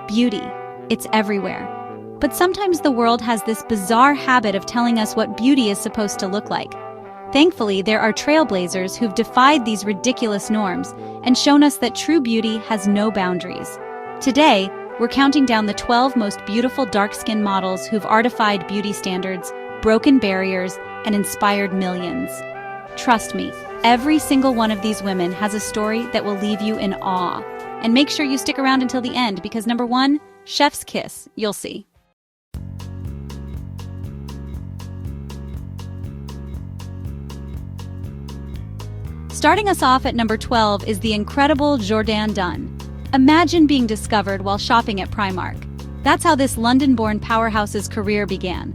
Beauty. It's everywhere. But sometimes the world has this bizarre habit of telling us what beauty is supposed to look like. Thankfully, there are trailblazers who've defied these ridiculous norms and shown us that true beauty has no boundaries. Today, we're counting down the 12 most beautiful dark-skinned models who've artified beauty standards, broken barriers, and inspired millions. Trust me, every single one of these women has a story that will leave you in awe. And make sure you stick around until the end because number 1, chef's kiss, you'll see. Starting us off at number 12 is the incredible Jourdain Dunn. Imagine being discovered while shopping at Primark. That's how this London-born powerhouse's career began.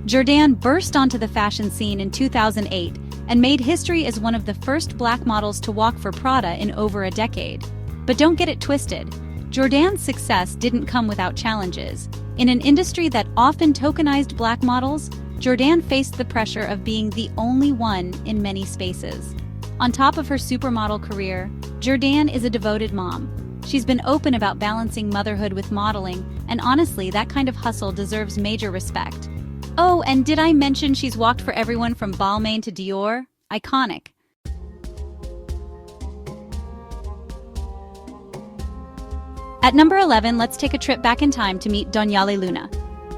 Jourdain burst onto the fashion scene in 2008 and made history as one of the first black models to walk for Prada in over a decade. But don't get it twisted. Jourdain's success didn't come without challenges. In an industry that often tokenized black models, Jourdain faced the pressure of being the only one in many spaces. On top of her supermodel career, Jourdain is a devoted mom. She's been open about balancing motherhood with modeling, and honestly, that kind of hustle deserves major respect. Oh, and did I mention she's walked for everyone from Balmain to Dior? Iconic. At number 11, let's take a trip back in time to meet Donal Luna.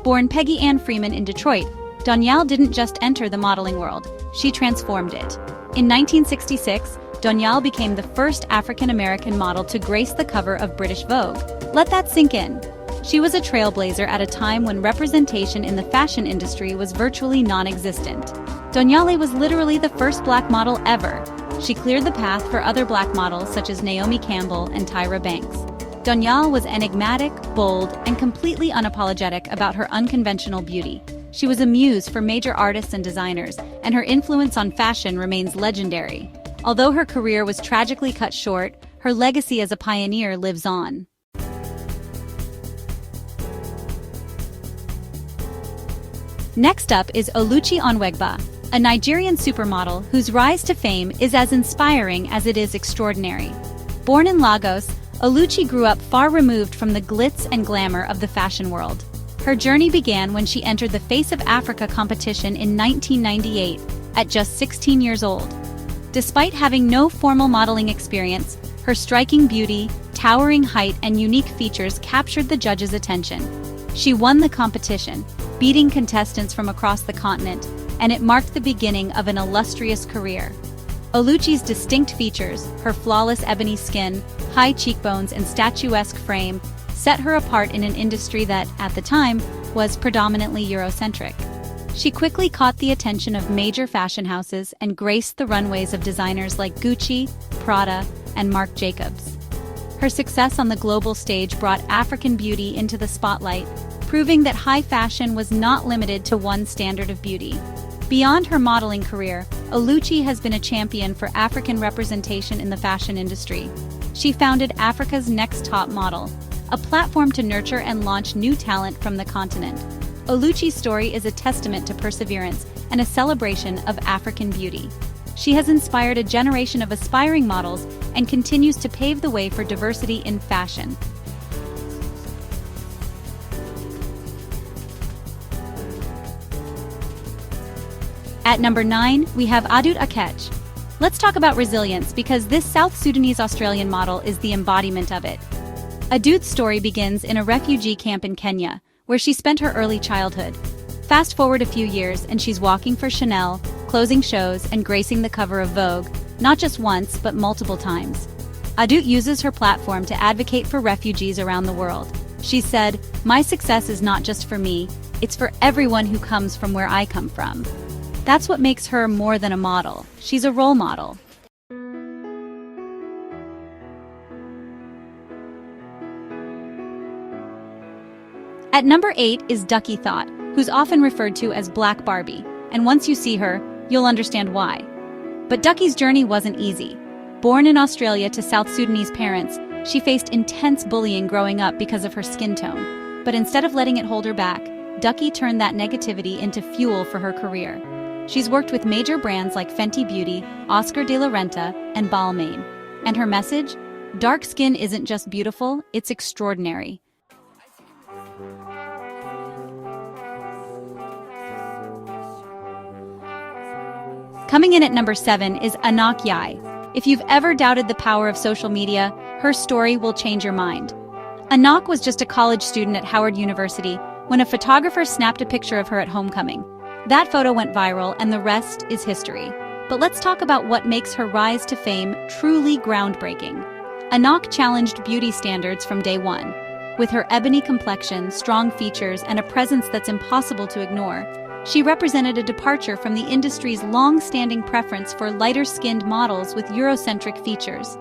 Born Peggy Ann Freeman in Detroit, Donal didn't just enter the modeling world, she transformed it. In 1966, Donal became the first African-American model to grace the cover of British Vogue. Let that sink in. She was a trailblazer at a time when representation in the fashion industry was virtually non-existent. Donal was literally the first black model ever. She cleared the path for other black models such as Naomi Campbell and Tyra Banks. Donal was enigmatic, bold, and completely unapologetic about her unconventional beauty. She was a muse for major artists and designers, and her influence on fashion remains legendary. Although her career was tragically cut short, her legacy as a pioneer lives on. Next up is Uchi Anba, a Nigerian supermodel whose rise to fame is as inspiring as it is extraordinary. Born in Lagos, Uchi grew up far removed from the glitz and glamour of the fashion world. Her journey began when she entered the Face of Africa competition in 1998, at just 16 years old. Despite having no formal modeling experience, her striking beauty, towering height, and unique features captured the judges' attention. She won the competition, beating contestants from across the continent, and it marked the beginning of an illustrious career. Uchi's distinct features, her flawless ebony skin, high cheekbones, and statuesque frame, set her apart in an industry that, at the time, was predominantly Eurocentric. She quickly caught the attention of major fashion houses and graced the runways of designers like Gucci, Prada, and Marc Jacobs. Her success on the global stage brought African beauty into the spotlight, proving that high fashion was not limited to one standard of beauty. Beyond her modeling career, Uchi has been a champion for African representation in the fashion industry. She founded Africa's Next Top Model, a platform to nurture and launch new talent from the continent. Uchi's story is a testament to perseverance and a celebration of African beauty. She has inspired a generation of aspiring models and continues to pave the way for diversity in fashion. At number 9, we have Adut Akech. Let's talk about resilience because this South Sudanese-Australian model is the embodiment of it. Adut's story begins in a refugee camp in Kenya, where she spent her early childhood. Fast forward a few years and she's walking for Chanel, closing shows, and gracing the cover of Vogue, not just once, but multiple times. Adut uses her platform to advocate for refugees around the world. She said, "My success is not just for me, it's for everyone who comes from where I come from." That's what makes her more than a model. She's a role model. At number 8 is Duckie Thot, who's often referred to as Black Barbie, and once you see her, you'll understand why. But Duckie's journey wasn't easy. Born in Australia to South Sudanese parents, she faced intense bullying growing up because of her skin tone. But instead of letting it hold her back, Duckie turned that negativity into fuel for her career. She's worked with major brands like Fenty Beauty, Oscar de la Renta, and Balmain. And her message? Dark skin isn't just beautiful, it's extraordinary. Coming in at number 7 is Anok Yai. If you've ever doubted the power of social media, her story will change your mind. Anok was just a college student at Howard University when a photographer snapped a picture of her at homecoming. That photo went viral, and the rest is history. But let's talk about what makes her rise to fame truly groundbreaking. Anok challenged beauty standards from day one. With her ebony complexion, strong features, and a presence that's impossible to ignore, she represented a departure from the industry's long-standing preference for lighter-skinned models with Eurocentric features.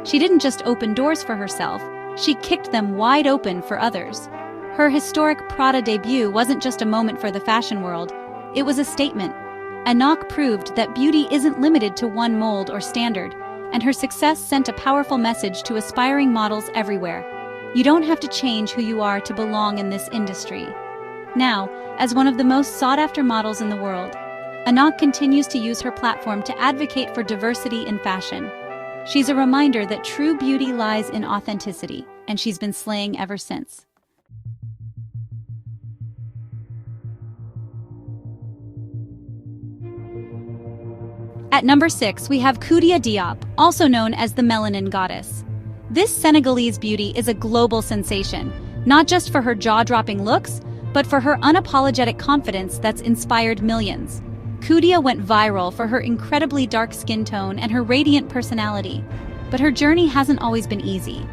She didn't just open doors for herself, she kicked them wide open for others. Her historic Prada debut wasn't just a moment for the fashion world, it was a statement. Anok proved that beauty isn't limited to one mold or standard, and her success sent a powerful message to aspiring models everywhere. You don't have to change who you are to belong in this industry. Now, as one of the most sought-after models in the world, Anok continues to use her platform to advocate for diversity in fashion. She's a reminder that true beauty lies in authenticity, and she's been slaying ever since. At number 6, we have Khoudia Diop, also known as the Melanin Goddess. This Senegalese beauty is a global sensation, not just for her jaw-dropping looks, but for her unapologetic confidence that's inspired millions. Khoudia went viral for her incredibly dark skin tone and her radiant personality, but her journey hasn't always been easy.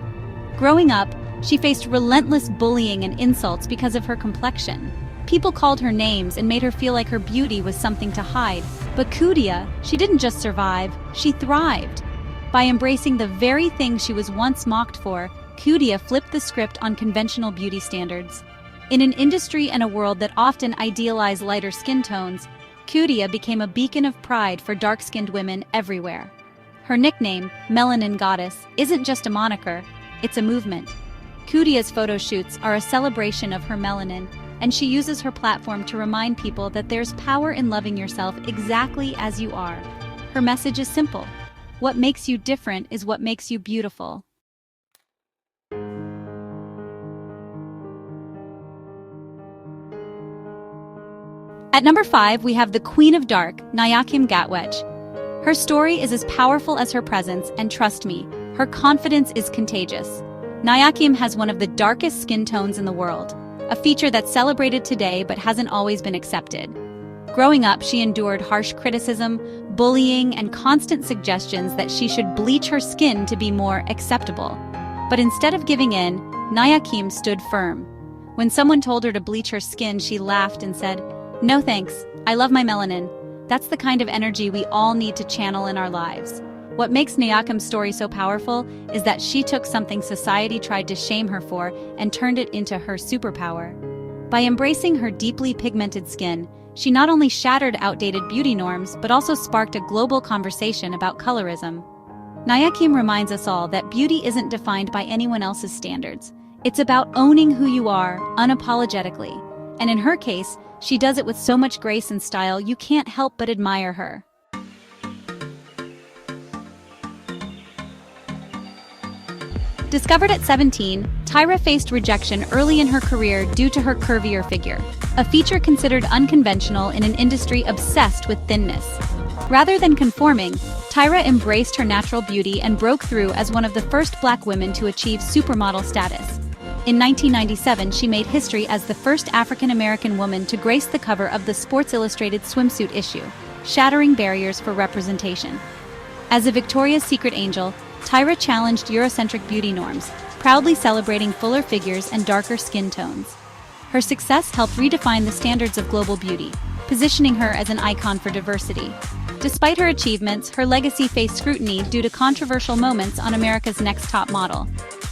Growing up, she faced relentless bullying and insults because of her complexion. People called her names and made her feel like her beauty was something to hide. But Khoudia, she didn't just survive, she thrived. By embracing the very thing she was once mocked for, Khoudia flipped the script on conventional beauty standards. In an industry and a world that often idealize lighter skin tones, Khoudia became a beacon of pride for dark-skinned women everywhere. Her nickname, Melanin Goddess, isn't just a moniker, it's a movement. Khoudia's photo shoots are a celebration of her melanin, and she uses her platform to remind people that there's power in loving yourself exactly as you are. Her message is simple. What makes you different is what makes you beautiful. At number 5, we have the Queen of Dark, Nyakim Gatwech. Her story is as powerful as her presence, and trust me, her confidence is contagious. Nyakim has one of the darkest skin tones in the world, a feature that's celebrated today but hasn't always been accepted. Growing up, she endured harsh criticism, bullying, and constant suggestions that she should bleach her skin to be more acceptable. But instead of giving in, Nyakim stood firm. When someone told her to bleach her skin, she laughed and said, "No thanks, I love my melanin." That's the kind of energy we all need to channel in our lives. What makes Nyakim's story so powerful is that she took something society tried to shame her for and turned it into her superpower. By embracing her deeply pigmented skin, she not only shattered outdated beauty norms but also sparked a global conversation about colorism. Nyakim reminds us all that beauty isn't defined by anyone else's standards. It's about owning who you are, unapologetically. And in her case, she does it with so much grace and style you can't help but admire her. Discovered at 17, Tyra faced rejection early in her career due to her curvier figure, a feature considered unconventional in an industry obsessed with thinness. Rather than conforming, Tyra embraced her natural beauty and broke through as one of the first Black women to achieve supermodel status. In 1997, she made history as the first African-American woman to grace the cover of the Sports Illustrated swimsuit issue, shattering barriers for representation. As a Victoria's Secret angel, Tyra challenged Eurocentric beauty norms, proudly celebrating fuller figures and darker skin tones. Her success helped redefine the standards of global beauty, positioning her as an icon for diversity. Despite her achievements, her legacy faced scrutiny due to controversial moments on America's Next Top Model.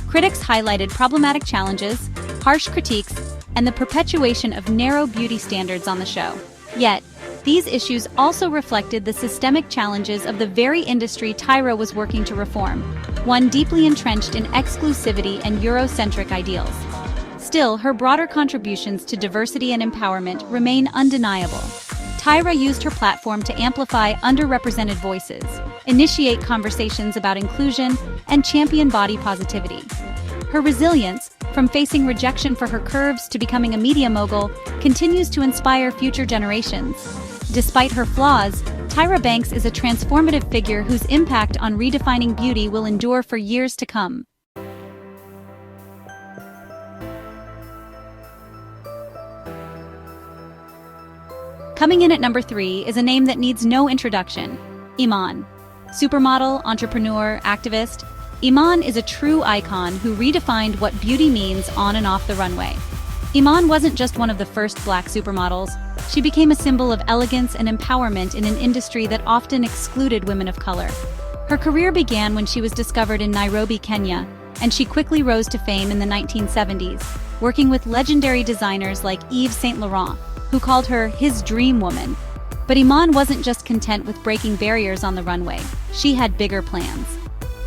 Critics highlighted problematic challenges, harsh critiques, and the perpetuation of narrow beauty standards on the show. Yet, these issues also reflected the systemic challenges of the very industry Tyra was working to reform, one deeply entrenched in exclusivity and Eurocentric ideals. Still, her broader contributions to diversity and empowerment remain undeniable. Tyra used her platform to amplify underrepresented voices, initiate conversations about inclusion, and champion body positivity. Her resilience, from facing rejection for her curves to becoming a media mogul, continues to inspire future generations. Despite her flaws, Tyra Banks is a transformative figure whose impact on redefining beauty will endure for years to come. Coming in at number 3 is a name that needs no introduction: Iman. Supermodel, entrepreneur, activist, Iman is a true icon who redefined what beauty means on and off the runway. Iman wasn't just one of the first black supermodels. She became a symbol of elegance and empowerment in an industry that often excluded women of color. Her career began when she was discovered in Nairobi, Kenya, and she quickly rose to fame in the 1970s, working with legendary designers like Yves Saint Laurent, who called her his dream woman. But Iman wasn't just content with breaking barriers on the runway. She had bigger plans.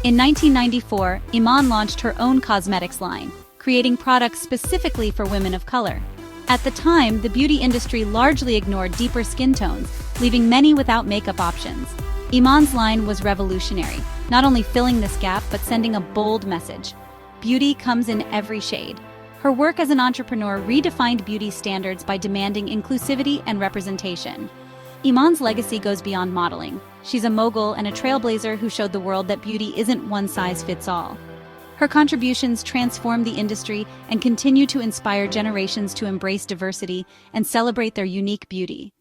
In 1994, Iman launched her own cosmetics line, creating products specifically for women of color. At the time, the beauty industry largely ignored deeper skin tones, leaving many without makeup options. Iman's line was revolutionary, not only filling this gap but sending a bold message: beauty comes in every shade. Her work as an entrepreneur redefined beauty standards by demanding inclusivity and representation. Iman's legacy goes beyond modeling. She's a mogul and a trailblazer who showed the world that beauty isn't one size fits all. Her contributions transform the industry and continue to inspire generations to embrace diversity and celebrate their unique beauty.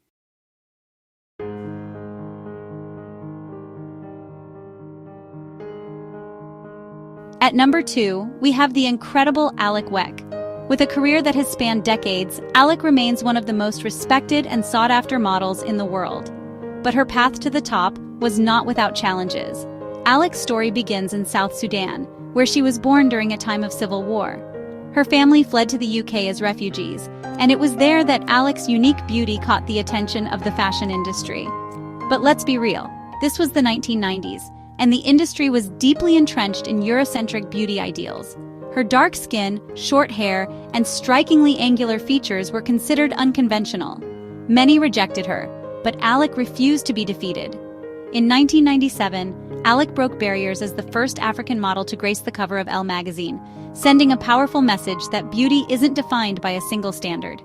At number 2, we have the incredible Alec Wek. With a career that has spanned decades, Alec remains one of the most respected and sought-after models in the world. But her path to the top was not without challenges. Alec's story begins in South Sudan, where she was born during a time of civil war. Her family fled to the UK as refugees, and it was there that Alec's unique beauty caught the attention of the fashion industry. But let's be real, this was the 1990s, and the industry was deeply entrenched in Eurocentric beauty ideals. Her dark skin, short hair, and strikingly angular features were considered unconventional. Many rejected her, but Alec refused to be defeated. In 1997, Alec broke barriers as the first African model to grace the cover of Elle magazine, sending a powerful message that beauty isn't defined by a single standard.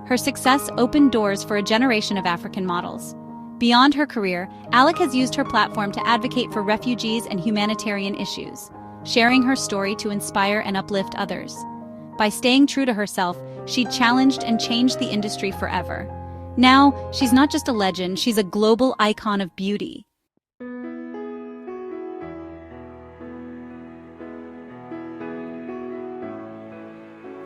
Her success opened doors for a generation of African models. Beyond her career, Alec has used her platform to advocate for refugees and humanitarian issues, sharing her story to inspire and uplift others. By staying true to herself, she challenged and changed the industry forever. Now, she's not just a legend, she's a global icon of beauty.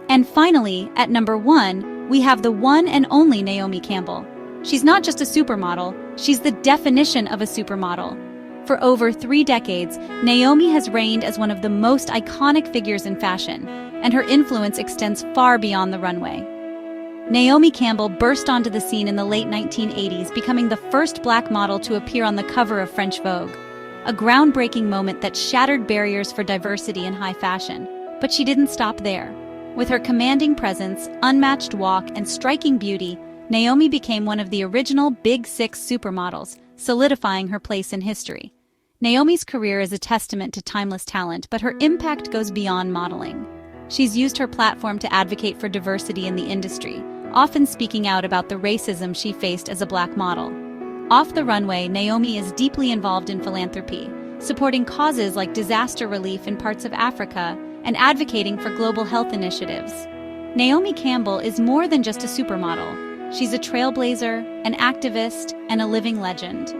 And finally, at number 1, we have the one and only Naomi Campbell. She's not just a supermodel, she's the definition of a supermodel. For over 3 decades, Naomi has reigned as one of the most iconic figures in fashion, and her influence extends far beyond the runway. Naomi Campbell burst onto the scene in the late 1980s, becoming the first black model to appear on the cover of French Vogue, a groundbreaking moment that shattered barriers for diversity in high fashion. But she didn't stop there. With her commanding presence, unmatched walk, and striking beauty, Naomi became one of the original Big Six supermodels, solidifying her place in history. Naomi's career is a testament to timeless talent, but her impact goes beyond modeling. She's used her platform to advocate for diversity in the industry, often speaking out about the racism she faced as a black model. Off the runway, Naomi is deeply involved in philanthropy, supporting causes like disaster relief in parts of Africa and advocating for global health initiatives. Naomi Campbell is more than just a supermodel. She's a trailblazer, an activist, and a living legend.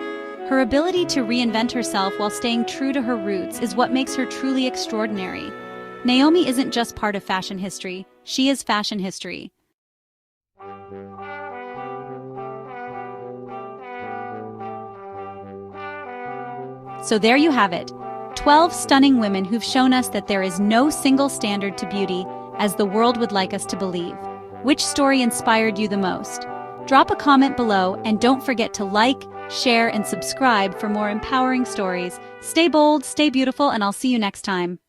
Her ability to reinvent herself while staying true to her roots is what makes her truly extraordinary. Naomi isn't just part of fashion history, she is fashion history. So there you have it, 12 stunning women who've shown us that there is no single standard to beauty, as the world would like us to believe. Which story inspired you the most? Drop a comment below and don't forget to like, share, and subscribe for more empowering stories. Stay bold, stay beautiful, and I'll see you next time.